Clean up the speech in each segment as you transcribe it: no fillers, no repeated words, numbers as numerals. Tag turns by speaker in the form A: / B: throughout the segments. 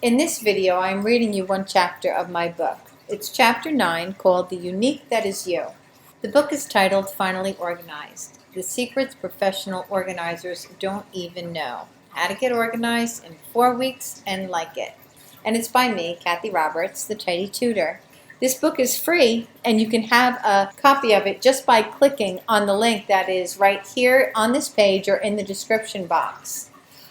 A: In this video, I am reading you one chapter of my book. It's chapter 9 called The Unique That Is You. The book is titled Finally Organized. The secrets professional organizers don't even know. How to get organized in 4 weeks and like it. And it's by me, Kathy Roberts, the Tidy Tutor. This book is free, and you can have a copy of it just by clicking on the link that is right here on this page or in the description box.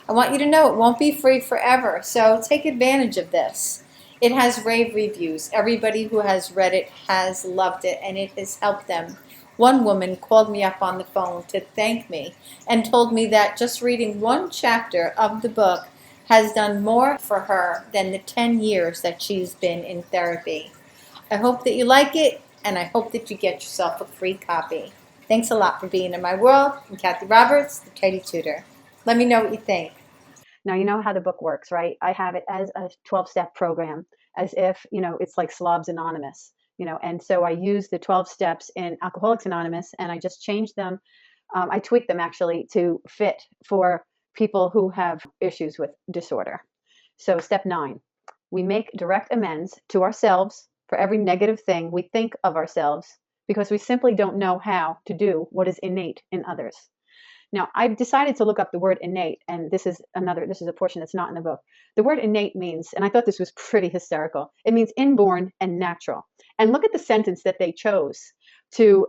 A: I want you to know it won't be free forever, so take advantage of this. It has rave reviews. Everybody who has read it has loved it, and it has helped them. One woman called me up on the phone to thank me and told me that just reading one chapter of the book has done more for her than the 10 years that she's been in therapy. I hope that you like it, and I hope that you get yourself a free copy. Thanks a lot for being in my world. I'm Kathy Roberts, the Tidy Tutor. Let me know what you think.
B: Now, you know how the book works, right? I have it as a 12-step program, as if, it's like Slobs Anonymous, and so I use the 12 steps in Alcoholics Anonymous, and I just change them. I tweak them actually to fit for people who have issues with disorder. So step 9, we make direct amends to ourselves for every negative thing we think of ourselves because we simply don't know how to do what is innate in others. Now, I've decided to look up the word innate, and this is a portion that's not in the book. The word innate means, and I thought this was pretty hysterical, it means inborn and natural. And look at the sentence that they chose to,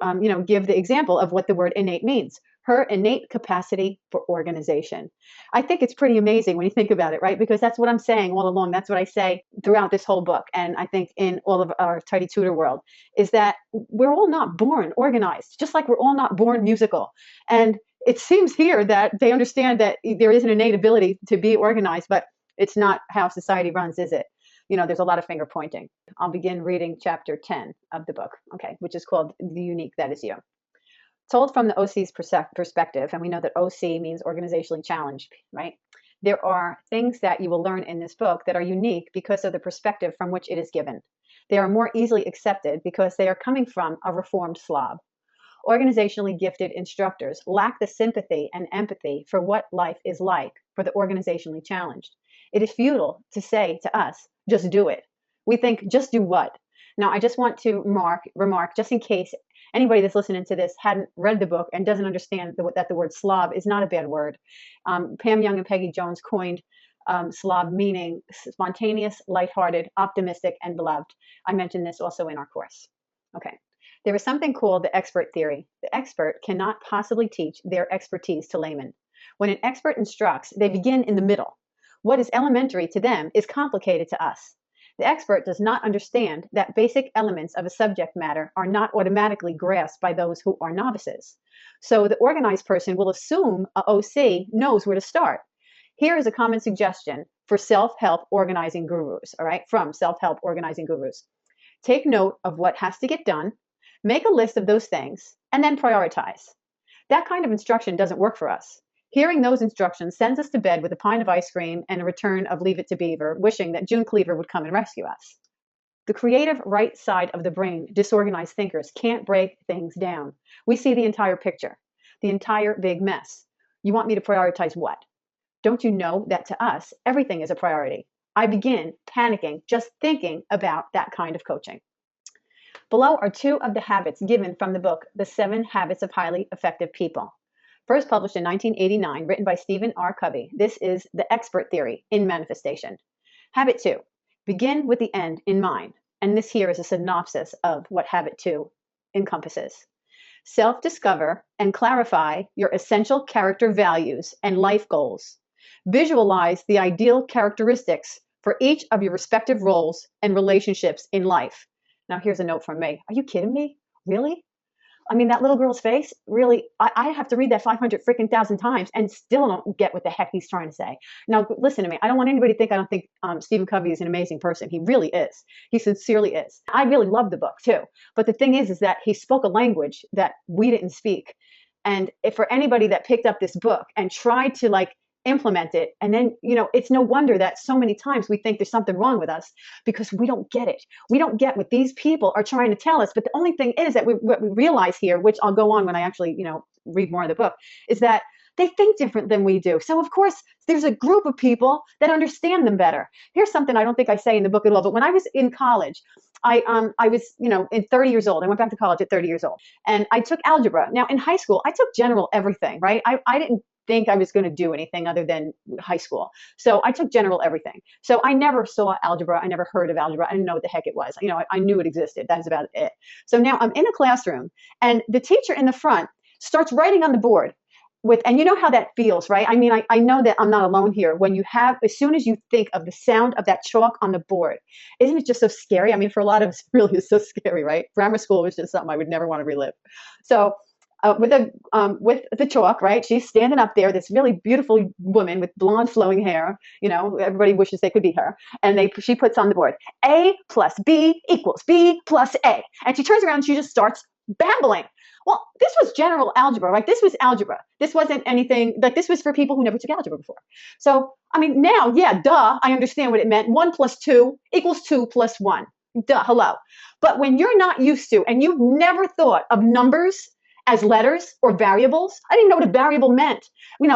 B: give the example of what the word innate means. Her innate capacity for organization. I think it's pretty amazing when you think about it, right? Because that's what I'm saying all along. That's what I say throughout this whole book. And I think in all of our Tidy Tutor world is that we're all not born organized, just like we're all not born musical. And it seems here that they understand that there is an innate ability to be organized, but it's not how society runs, is it? There's a lot of finger pointing. I'll begin reading chapter 10 of the book, okay, which is called The Unique That Is You. Told from the OC's perspective, and we know that OC means organizationally challenged, right? There are things that you will learn in this book that are unique because of the perspective from which it is given. They are more easily accepted because they are coming from a reformed Slav. Organizationally gifted instructors lack the sympathy and empathy for what life is like for the organizationally challenged. It is futile to say to us, just do it. We think, just do what? Now, I just want to remark, just in case anybody that's listening to this hadn't read the book and doesn't understand that the word Slav is not a bad word. Pam Young and Peggy Jones coined Slav meaning spontaneous, lighthearted, optimistic, and beloved. I mentioned this also in our course. Okay. There is something called the expert theory. The expert cannot possibly teach their expertise to laymen. When an expert instructs, they begin in the middle. What is elementary to them is complicated to us. The expert does not understand that basic elements of a subject matter are not automatically grasped by those who are novices. So the organized person will assume a OC knows where to start. Here is a common suggestion for self-help organizing gurus, all right, from self-help organizing gurus. Take note of what has to get done. Make a list of those things, and then prioritize. That kind of instruction doesn't work for us. Hearing those instructions sends us to bed with a pint of ice cream and a return of Leave It to Beaver, wishing that June Cleaver would come and rescue us. The creative right side of the brain, disorganized thinkers, can't break things down. We see the entire picture, the entire big mess. You want me to prioritize what? Don't you know that to us, everything is a priority? I begin panicking just thinking about that kind of coaching. Below are 2 of the habits given from the book, The 7 Habits of Highly Effective People. First published in 1989, written by Stephen R. Covey. This is the expert theory in manifestation. Habit 2, begin with the end in mind. And this here is a synopsis of what habit 2 encompasses. Self-discover and clarify your essential character values and life goals. Visualize the ideal characteristics for each of your respective roles and relationships in life. Now, here's a note from me. Are you kidding me? Really? I mean, that little girl's face, really, I have to read that 500,000 times and still don't get what the heck he's trying to say. Now, listen to me. I don't want anybody to think I don't think Stephen Covey is an amazing person. He really is. He sincerely is. I really love the book, too. But the thing is that he spoke a language that we didn't speak. And if for anybody that picked up this book and tried to, implement it. And then, it's no wonder that so many times we think there's something wrong with us because we don't get it. We don't get what these people are trying to tell us. But the only thing is that what we realize here, which I'll go on when I actually, read more of the book, is that they think different than we do. So of course, there's a group of people that understand them better. Here's something I don't think I say in the book at all, but when I was in college, I was, in 30 years old. I went back to college at 30 years old, and I took algebra. Now in high school, I took general everything, right? I didn't think I was going to do anything other than high school. So I took general everything. So I never saw algebra. I never heard of algebra. I didn't know what the heck it was. I knew it existed. That's about it. So now I'm in a classroom, and the teacher in the front starts writing on the board and you know how that feels, right? I mean, I know that I'm not alone here. When you have, as soon as you think of the sound of that chalk on the board, isn't it just so scary? I mean, for a lot of us, it really is so scary, right? Grammar school was just something I would never want to relive. So with the chalk, right? She's standing up there, this really beautiful woman with blonde flowing hair. Everybody wishes they could be her. And she puts on the board, A plus B equals B plus A. And she turns around and she just starts babbling. Well, this was general algebra, right? This was algebra. This wasn't anything, like this was for people who never took algebra before. So, I mean, now, yeah, duh, I understand what it meant. 1 plus 2 equals 2 plus 1. Duh, hello. But when you're not used to, and you've never thought of numbers as letters or variables, I didn't know what a variable meant. When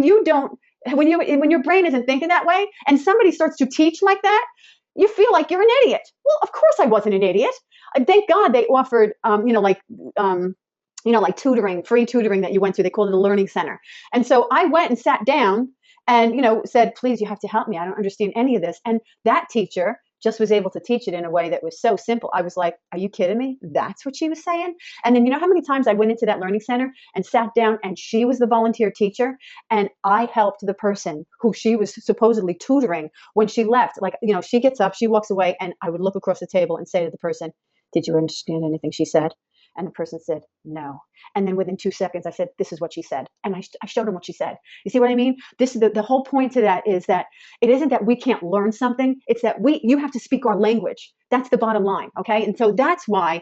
B: your brain isn't thinking that way, and somebody starts to teach like that, you feel like you're an idiot. Well, of course I wasn't an idiot. Thank God they offered, like tutoring, free tutoring that you went to. They called it a learning center. And so I went and sat down and, said, please, you have to help me. I don't understand any of this. And that teacher just was able to teach it in a way that was so simple. I was like, are you kidding me? That's what she was saying? And then you know how many times I went into that learning center and sat down and she was the volunteer teacher and I helped the person who she was supposedly tutoring when she left. Like, she gets up, she walks away, and I would look across the table and say to the person, did you understand anything she said? And the person said, no. And then within 2 seconds, I said, this is what she said. And I showed them what she said. You see what I mean? This is the whole point to that is that it isn't that we can't learn something. It's that you have to speak our language. That's the bottom line. Okay. And so that's why,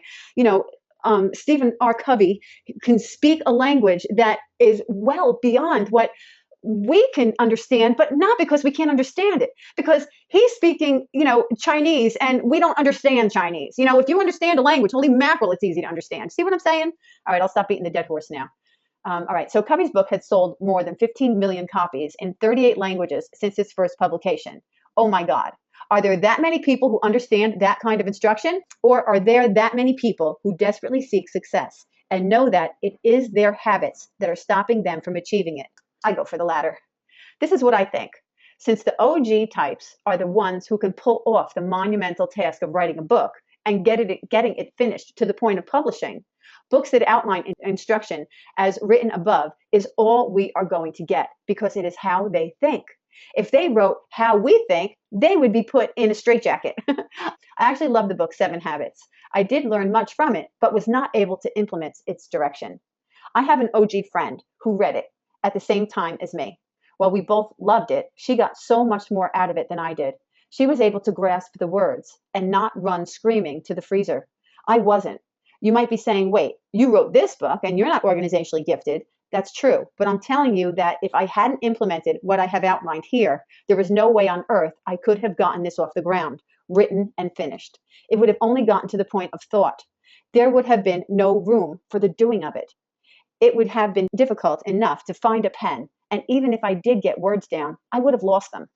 B: Stephen R. Covey can speak a language that is well beyond what we can understand, but not because we can't understand it, because he's speaking, Chinese, and we don't understand Chinese. If you understand a language, holy mackerel, it's easy to understand. See what I'm saying? All right, I'll stop beating the dead horse now. All right, so Covey's book had sold more than 15 million copies in 38 languages since its first publication. Oh my God. Are there that many people who understand that kind of instruction? Or are there that many people who desperately seek success and know that it is their habits that are stopping them from achieving it? I go for the latter. This is what I think. Since the OG types are the ones who can pull off the monumental task of writing a book and getting it finished to the point of publishing, books that outline instruction as written above is all we are going to get because it is how they think. If they wrote how we think, they would be put in a straitjacket. I actually love the book 7 Habits. I did learn much from it, but was not able to implement its direction. I have an OG friend who read it at the same time as me. While we both loved it, she got so much more out of it than I did. She was able to grasp the words and not run screaming to the freezer. I wasn't. You might be saying, wait, you wrote this book and you're not organizationally gifted. That's true. But I'm telling you that if I hadn't implemented what I have outlined here, there was no way on earth I could have gotten this off the ground, written and finished. It would have only gotten to the point of thought. There would have been no room for the doing of it. It would have been difficult enough to find a pen. And even if I did get words down, I would have lost them.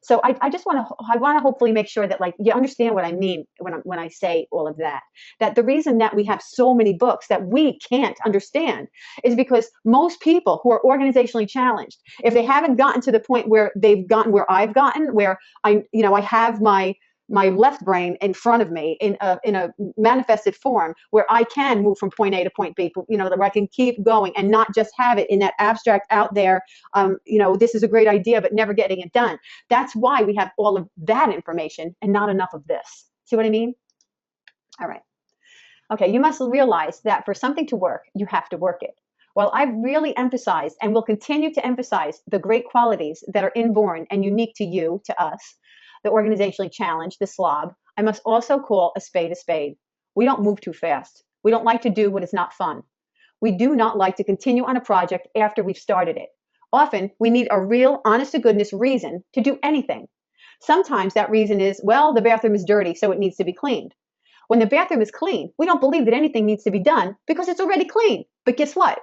B: So I just want to hopefully make sure that you understand what I mean when I say all of that. That the reason that we have so many books that we can't understand is because most people who are organizationally challenged, if they haven't gotten to the point where they've gotten where I've gotten, where I have my left brain in front of me in a manifested form where I can move from point A to point B, that I can keep going and not just have it in that abstract out there, this is a great idea, but never getting it done. That's why we have all of that information and not enough of this. See what I mean? All right. Okay, you must realize that for something to work, you have to work it. While I've really emphasized and will continue to emphasize the great qualities that are inborn and unique to you, to us, the organizationally challenged, the slob, I must also call a spade a spade. We don't move too fast. We don't like to do what is not fun. We do not like to continue on a project after we've started it. Often, we need a real, honest-to-goodness reason to do anything. Sometimes that reason is, well, the bathroom is dirty, so it needs to be cleaned. When the bathroom is clean, we don't believe that anything needs to be done because it's already clean. But guess what?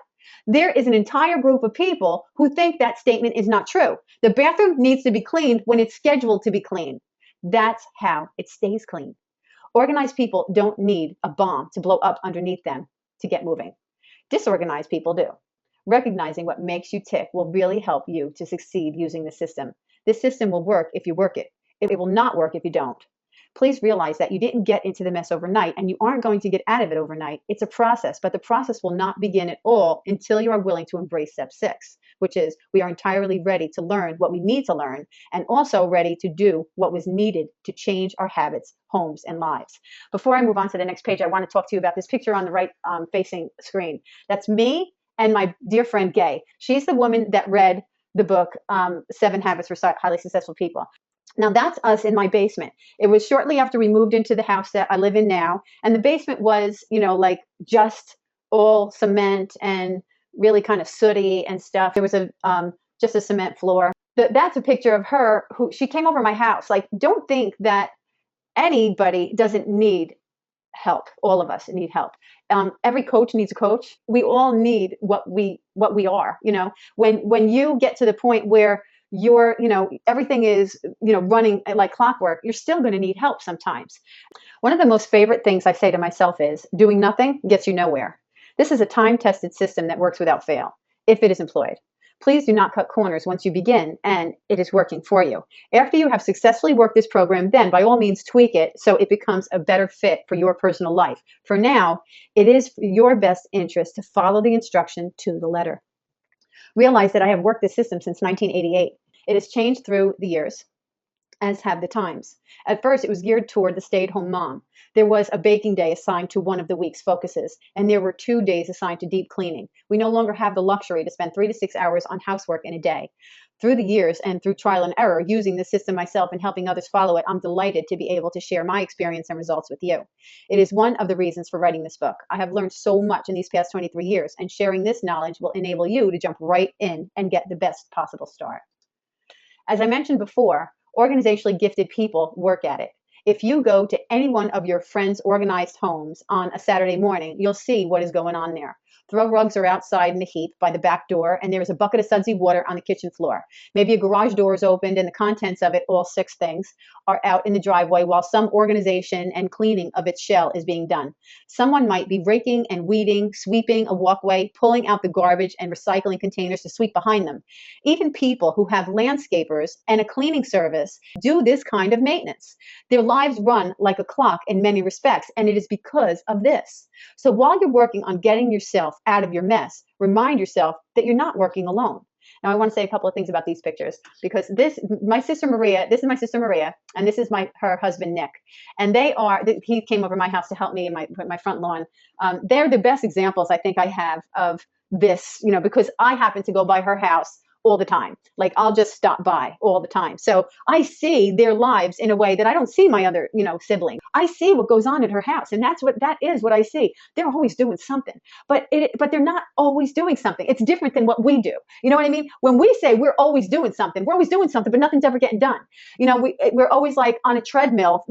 B: There is an entire group of people who think that statement is not true. The bathroom needs to be cleaned when it's scheduled to be cleaned. That's how it stays clean. Organized people don't need a bomb to blow up underneath them to get moving. Disorganized people do. Recognizing what makes you tick will really help you to succeed using the system. This system will work if you work it. It will not work if you don't. Please realize that you didn't get into the mess overnight and you aren't going to get out of it overnight. It's a process, but the process will not begin at all until you are willing to embrace step 6, which is we are entirely ready to learn what we need to learn and also ready to do what was needed to change our habits, homes, and lives. Before I move on to the next page, I want to talk to you about this picture on the right facing screen. That's me and my dear friend Gay. She's the woman that read the book, 7 Habits for Highly Successful People. Now that's us in my basement. It was shortly after we moved into the house that I live in now. And the basement was, like just all cement and really kind of sooty and stuff. There was just a cement floor. That's a picture of her who she came over my house. Like, don't think that anybody doesn't need help. All of us need help. Every coach needs a coach. We all need what we are. When you get to the point where you're, everything is, running like clockwork, you're still going to need help sometimes. One of the most favorite things I say to myself is doing nothing gets you nowhere. This is a time-tested system that works without fail if it is employed. Please do not cut corners once you begin and it is working for you. After you have successfully worked this program, then by all means tweak it so it becomes a better fit for your personal life. For now, it is for your best interest to follow the instruction to the letter. Realize that I have worked this system since 1988. It has changed through the years, as have the times. At first, it was geared toward the stay-at-home mom. There was a baking day assigned to one of the week's focuses, and there were 2 days assigned to deep cleaning. We no longer have the luxury to spend 3 to 6 hours on housework in a day. Through the years and through trial and error, using the system myself and helping others follow it, I'm delighted to be able to share my experience and results with you. It is one of the reasons for writing this book. I have learned so much in these past 23 years, and sharing this knowledge will enable you to jump right in and get the best possible start. As I mentioned before, organizationally gifted people work at it. If you go to any one of your friends' organized homes on a Saturday morning, you'll see what is going on there. Throw rugs are outside in the heap by the back door, and there is a bucket of sudsy water on the kitchen floor. Maybe a garage door is opened, and the contents of it, all 6 things, are out in the driveway while some organization and cleaning of its shell is being done. Someone might be raking and weeding, sweeping a walkway, pulling out the garbage and recycling containers to sweep behind them. Even people who have landscapers and a cleaning service do this kind of maintenance. Their lives run like a clock in many respects, and it is because of this. So while you're working on getting yourself out of your mess, remind yourself that you're not working alone. Now, I want to say a couple of things about these pictures because this is my sister Maria, and this is her husband, Nick. And he came over my house to help me in my front lawn. They're the best examples I think I have of this, because I happen to go by her house all the time. Like, I'll just stop by all the time. So I see their lives in a way that I don't see my other, sibling. I see what goes on at her house, and that is what I see. They're always doing something, but they're not always doing something. It's different than what we do. You know what I mean? When we say we're always doing something, but nothing's ever getting done. We're always like on a treadmill,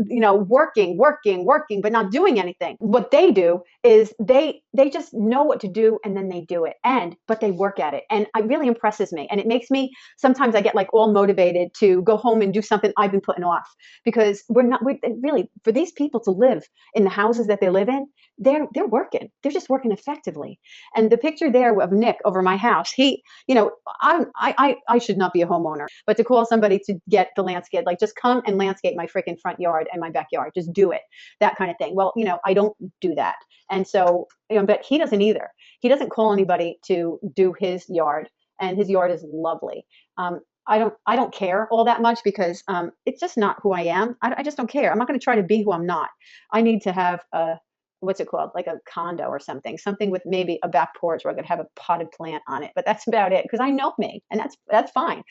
B: working, but not doing anything. What they do is they just know what to do, and then they do it, but they work at it, and it really impresses me. And it makes me, sometimes I get like all motivated to go home and do something I've been putting off, because really, for these people to live in the houses that they live in, they're working. They're just working effectively. And the picture there of Nick over my house, I should not be a homeowner, but to call somebody to get the landscape, like just come and landscape my freaking front yard and my backyard, just do it, that kind of thing. Well, I don't do that. And so, but he doesn't either. He doesn't call anybody to do his yard. And his yard is lovely. I don't care all that much because it's just not who I am. I just don't care. I'm not going to try to be who I'm not. I need to have what's it called? Like a condo or something with maybe a back porch where I could have a potted plant on it. But that's about it, because I know me, and that's fine.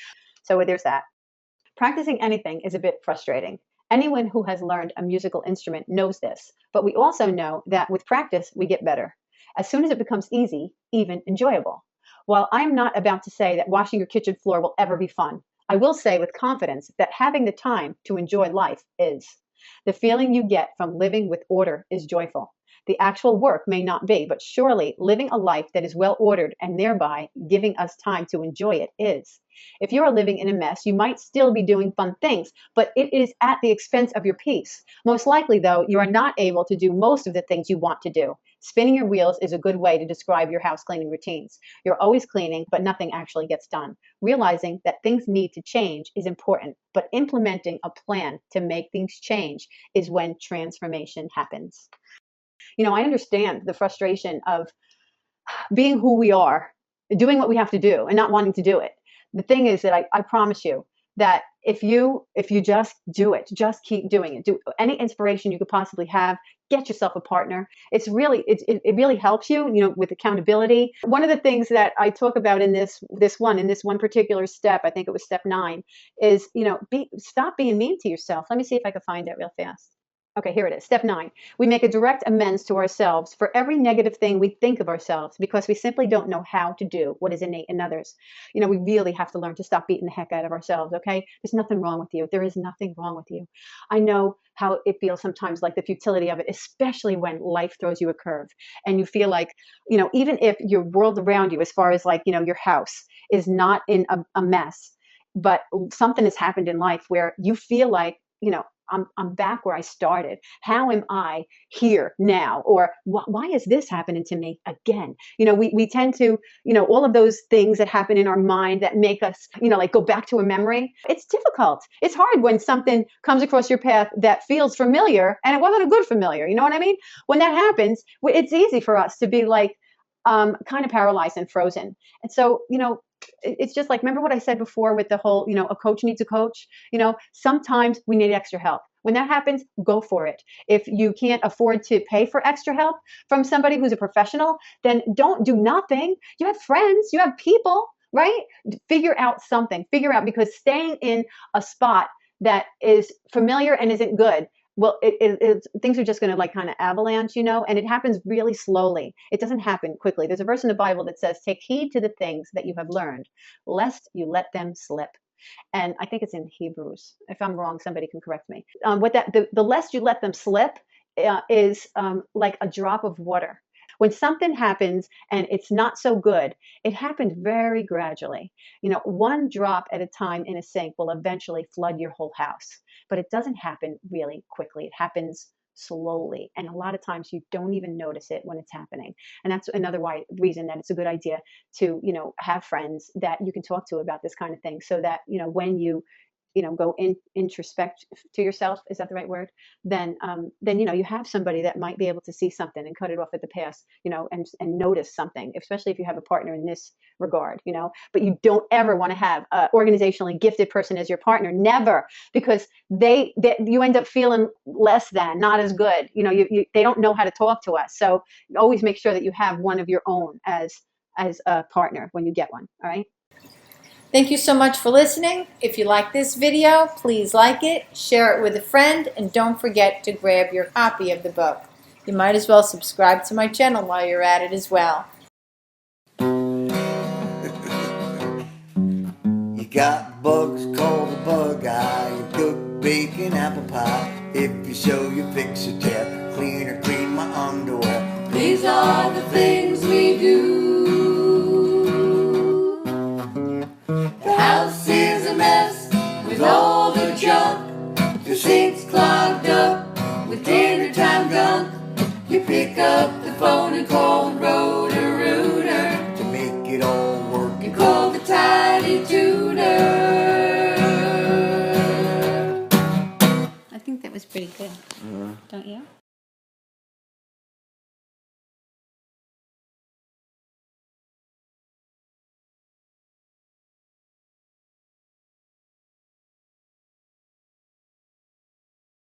B: So there's that. Practicing anything is a bit frustrating. Anyone who has learned a musical instrument knows this, but we also know that with practice, we get better. As soon as it becomes easy, even enjoyable. While I'm not about to say that washing your kitchen floor will ever be fun, I will say with confidence that having the time to enjoy life is. The feeling you get from living with order is joyful. The actual work may not be, but surely living a life that is well ordered and thereby giving us time to enjoy it is. If you are living in a mess, you might still be doing fun things, but it is at the expense of your peace. Most likely, though, you are not able to do most of the things you want to do. Spinning your wheels is a good way to describe your house cleaning routines. You're always cleaning, but nothing actually gets done. Realizing that things need to change is important, but implementing a plan to make things change is when transformation happens. I understand the frustration of being who we are, doing what we have to do and not wanting to do it. The thing is that I promise you that if you just do it, just keep doing it, do any inspiration you could possibly have, get yourself a partner. It really helps you, with accountability. One of the things that I talk about in this one particular step, I think it was step 9, is, stop being mean to yourself. Let me see if I can find it real fast. Okay, here it is. Step 9. We make a direct amends to ourselves for every negative thing we think of ourselves because we simply don't know how to do what is innate in others. We really have to learn to stop beating the heck out of ourselves, okay? There's nothing wrong with you. There is nothing wrong with you. I know how it feels sometimes, like the futility of it, especially when life throws you a curve and you feel like, even if your world around you, as far as like, your house is not in a mess, but something has happened in life where you feel like, I'm back where I started. How am I here now? Or why is this happening to me again? We tend to, all of those things that happen in our mind that make us, like go back to a memory. It's difficult. It's hard when something comes across your path that feels familiar and it wasn't a good familiar. You know what I mean? When that happens, it's easy for us to be like, kind of paralyzed and frozen. And so, it's just like, remember what I said before with the whole, a coach needs a coach. Sometimes we need extra help. When that happens, go for it. If you can't afford to pay for extra help from somebody who's a professional, then don't do nothing. You have friends, you have people, right? Figure out something, because staying in a spot that is familiar and isn't good, well, things are just going to like kind of avalanche, and it happens really slowly. It doesn't happen quickly. There's a verse in the Bible that says, take heed to the things that you have learned, lest you let them slip. And I think it's in Hebrews. If I'm wrong, somebody can correct me. The lest you let them slip is like a drop of water. When something happens and it's not so good, it happens very gradually. One drop at a time in a sink will eventually flood your whole house, but it doesn't happen really quickly. It happens slowly. And a lot of times you don't even notice it when it's happening. And that's another reason that it's a good idea to, have friends that you can talk to about this kind of thing, so that, when you go introspect to yourself, is that the right word? Then you have somebody that might be able to see something and cut it off at the pass, and notice something, especially if you have a partner in this regard, but you don't ever want to have an organizationally gifted person as your partner, never, because you end up feeling less than, not as good, they don't know how to talk to us. So always make sure that you have one of your own as a partner when you get one. All right.
A: Thank you so much for listening. If you like this video, please like it, share it with a friend, and don't forget to grab your copy of the book. You might as well subscribe to my channel while you're at it as well.
C: You got bugs called a bug eye. You cook bacon, apple pie. If you show you fix or tear, clean or clean my underwear. These are the things we do. The house is a mess with all the junk. The sink's clogged up with dinner time gunk. You pick up the phone and call Roto-Rooter to make it all work. You call the tiny Tutor.
A: I think that was pretty good, don't you?